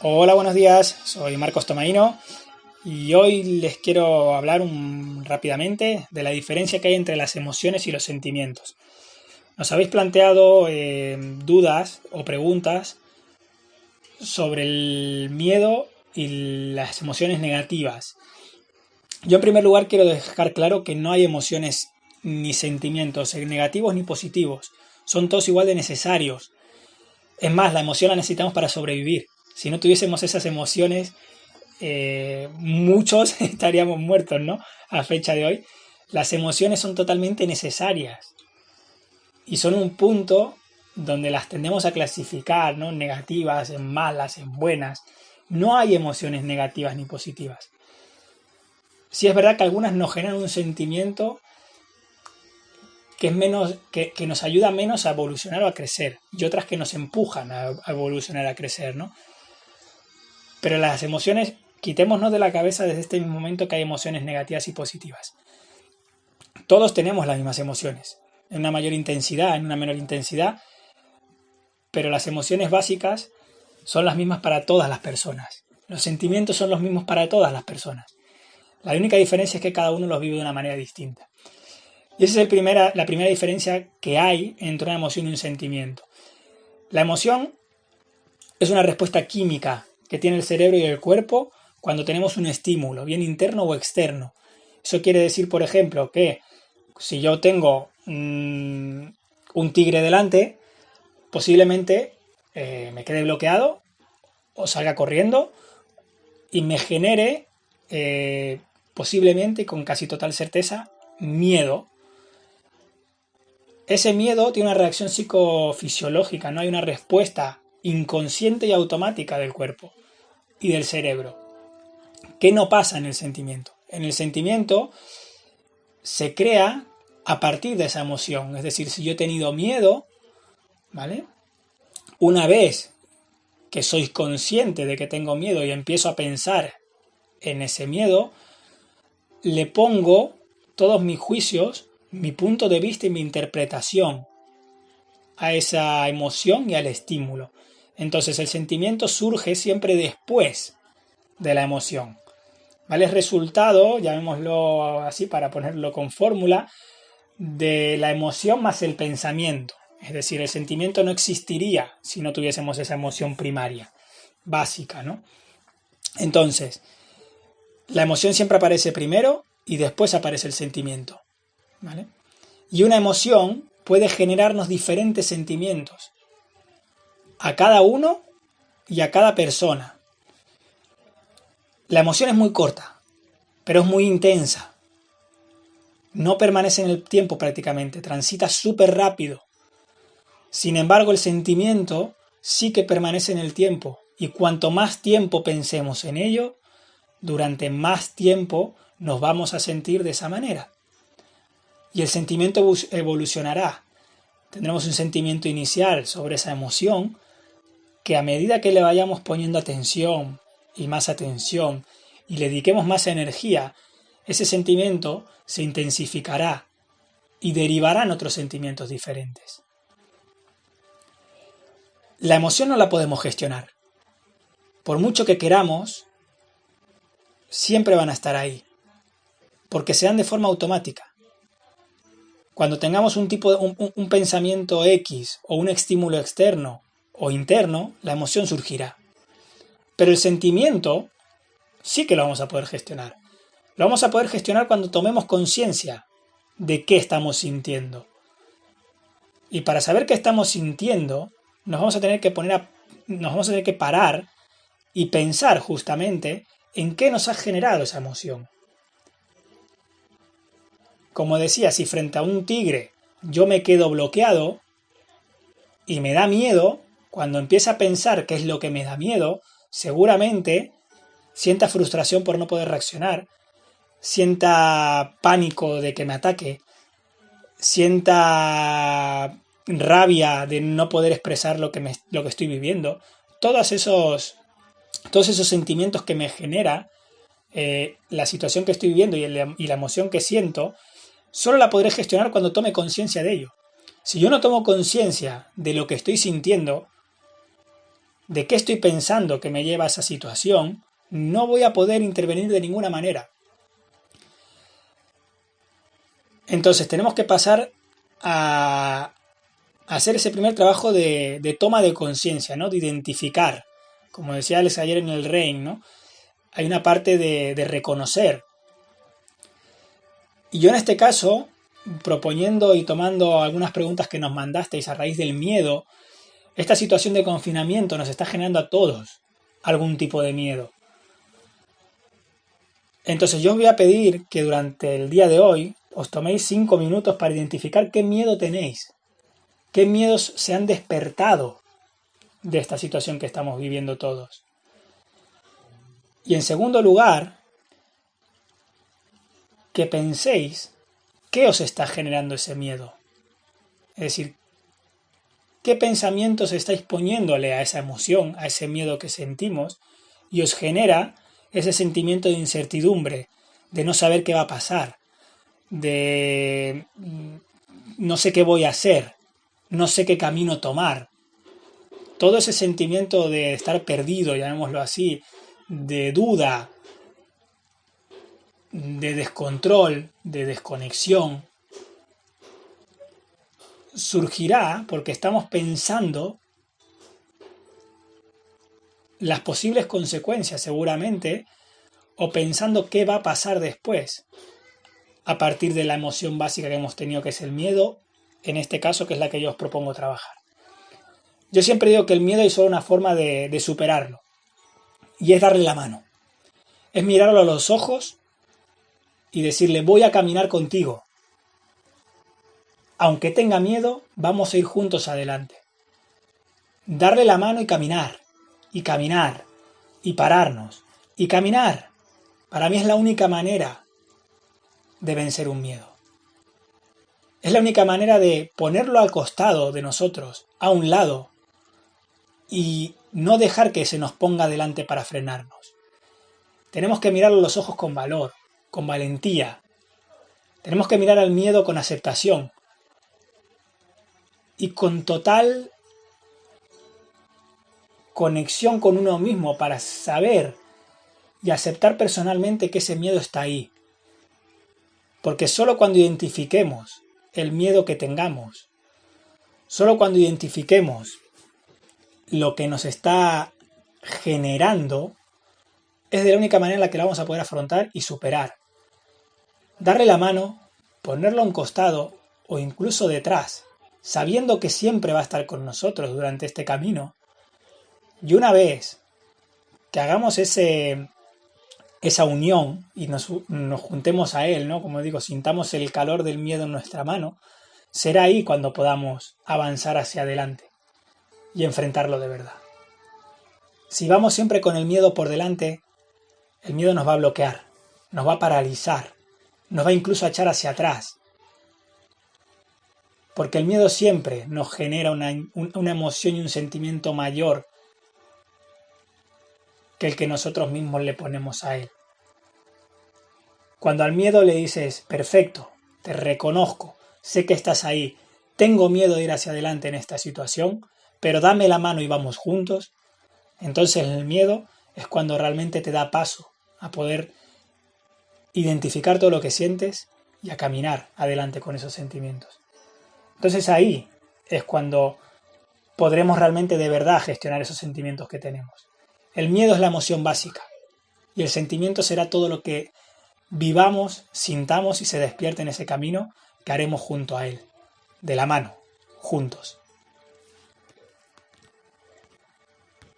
Hola, buenos días. Soy Marcos Tomaino y hoy les quiero hablar rápidamente de la diferencia que hay entre las emociones y los sentimientos. Nos habéis planteado dudas o preguntas sobre el miedo y las emociones negativas. Yo en primer lugar quiero dejar claro que no hay emociones ni sentimientos negativos ni positivos. Son todos igual de necesarios. Es más, la emoción la necesitamos para sobrevivir. Si no tuviésemos esas emociones, muchos estaríamos muertos, ¿no? A fecha de hoy. Las emociones son totalmente necesarias y son un punto donde las tendemos a clasificar, ¿no? Negativas, en malas, en buenas. No hay emociones negativas ni positivas. Sí es verdad que algunas nos generan un sentimiento que es menos, que nos ayuda menos a evolucionar o a crecer, y otras que nos empujan a evolucionar, a crecer, ¿no? Pero las emociones, quitémonos de la cabeza desde este mismo momento que hay emociones negativas y positivas. Todos tenemos las mismas emociones, en una mayor intensidad, en una menor intensidad, pero las emociones básicas son las mismas para todas las personas. Los sentimientos son los mismos para todas las personas. La única diferencia es que cada uno los vive de una manera distinta. Y esa es la primera diferencia que hay entre una emoción y un sentimiento. La emoción es una respuesta química que tiene el cerebro y el cuerpo cuando tenemos un estímulo, bien interno o externo. Eso quiere decir, por ejemplo, que si yo tengo un tigre delante, posiblemente me quede bloqueado o salga corriendo y me genere, posiblemente, con casi total certeza, miedo. Ese miedo tiene una reacción psicofisiológica, no hay una respuesta inconsciente y automática del cuerpo y del cerebro. ¿Qué no pasa en el sentimiento? En el sentimiento se crea a partir de esa emoción. Es decir, si yo he tenido miedo, ¿vale? Una vez que soy consciente de que tengo miedo y empiezo a pensar en ese miedo, le pongo todos mis juicios, mi punto de vista y mi interpretación a esa emoción y al estímulo. Entonces el sentimiento surge siempre después de la emoción. ¿Vale? Es resultado, llamémoslo así para ponerlo con fórmula, de la emoción más el pensamiento. Es decir, el sentimiento no existiría si no tuviésemos esa emoción primaria, básica, ¿no? Entonces, la emoción siempre aparece primero y después aparece el sentimiento, ¿vale? Y una emoción puede generarnos diferentes sentimientos a cada uno y a cada persona. La emoción es muy corta, pero es muy intensa. No permanece en el tiempo prácticamente, transita súper rápido. Sin embargo, el sentimiento sí que permanece en el tiempo, y cuanto más tiempo pensemos en ello, durante más tiempo nos vamos a sentir de esa manera. Y el sentimiento evolucionará. Tendremos un sentimiento inicial sobre esa emoción que, a medida que le vayamos poniendo atención y le dediquemos más energía, ese sentimiento se intensificará y derivarán otros sentimientos diferentes. La emoción no la podemos gestionar. Por mucho que queramos, siempre van a estar ahí, porque se dan de forma automática. Cuando tengamos un pensamiento X o un estímulo externo o interno, la emoción surgirá. Pero el sentimiento sí que lo vamos a poder gestionar. Lo vamos a poder gestionar cuando tomemos conciencia de qué estamos sintiendo. Y para saber qué estamos sintiendo, nos vamos a tener que parar y pensar justamente en qué nos ha generado esa emoción. Como decía, si frente a un tigre yo me quedo bloqueado y me da miedo, cuando empiece a pensar qué es lo que me da miedo, seguramente sienta frustración por no poder reaccionar, sienta pánico de que me ataque, sienta rabia de no poder expresar lo que estoy viviendo. Todos esos sentimientos que me genera la situación que estoy viviendo y la emoción que siento, solo la podré gestionar cuando tome conciencia de ello. Si yo no tomo conciencia de lo que estoy sintiendo, de qué estoy pensando que me lleva a esa situación, no voy a poder intervenir de ninguna manera. Entonces tenemos que pasar a hacer ese primer trabajo de toma de conciencia, ¿no? De identificar. Como decía Alex ayer en el Rein, ¿no? Hay una parte de reconocer. Y yo en este caso, proponiendo y tomando algunas preguntas que nos mandasteis a raíz del miedo, esta situación de confinamiento nos está generando a todos algún tipo de miedo. Entonces yo os voy a pedir que durante el día de hoy os toméis 5 minutos para identificar qué miedo tenéis, qué miedos se han despertado de esta situación que estamos viviendo todos. Y en segundo lugar, que penséis qué os está generando ese miedo. Es decir, qué pensamientos estáis poniéndole a esa emoción, a ese miedo que sentimos, y os genera ese sentimiento de incertidumbre, de no saber qué va a pasar, de no sé qué voy a hacer, no sé qué camino tomar. Todo ese sentimiento de estar perdido, llamémoslo así, de duda, de descontrol, de desconexión, surgirá porque estamos pensando las posibles consecuencias seguramente, o pensando qué va a pasar después, a partir de la emoción básica que hemos tenido, que es el miedo, en este caso, que es la que yo os propongo trabajar. Yo siempre digo que el miedo es solo una forma de superarlo, y es darle la mano. Es mirarlo a los ojos y decirle, voy a caminar contigo. Aunque tenga miedo, vamos a ir juntos adelante. Darle la mano y caminar, y caminar, y pararnos, y caminar. Para mí es la única manera de vencer un miedo. Es la única manera de ponerlo al costado de nosotros, a un lado, y no dejar que se nos ponga delante para frenarnos. Tenemos que mirarlo a los ojos con valor, con valentía. Tenemos que mirar al miedo con aceptación y con total conexión con uno mismo para saber y aceptar personalmente que ese miedo está ahí. Porque solo cuando identifiquemos el miedo que tengamos, solo cuando identifiquemos lo que nos está generando, es de la única manera en la que lo vamos a poder afrontar y superar. Darle la mano, ponerlo a un costado o incluso detrás, sabiendo que siempre va a estar con nosotros durante este camino. Y una vez que hagamos esa unión y nos juntemos a él, ¿no? Como digo, sintamos el calor del miedo en nuestra mano, será ahí cuando podamos avanzar hacia adelante y enfrentarlo de verdad. Si vamos siempre con el miedo por delante, el miedo nos va a bloquear, nos va a paralizar, nos va incluso a echar hacia atrás. Porque el miedo siempre nos genera una emoción y un sentimiento mayor que el que nosotros mismos le ponemos a él. Cuando al miedo le dices, perfecto, te reconozco, sé que estás ahí, tengo miedo de ir hacia adelante en esta situación, pero dame la mano y vamos juntos, entonces el miedo es cuando realmente te da paso a poder identificar todo lo que sientes y a caminar adelante con esos sentimientos. Entonces ahí es cuando podremos realmente de verdad gestionar esos sentimientos que tenemos. El miedo es la emoción básica y el sentimiento será todo lo que vivamos, sintamos y se despierte en ese camino que haremos junto a él, de la mano, juntos.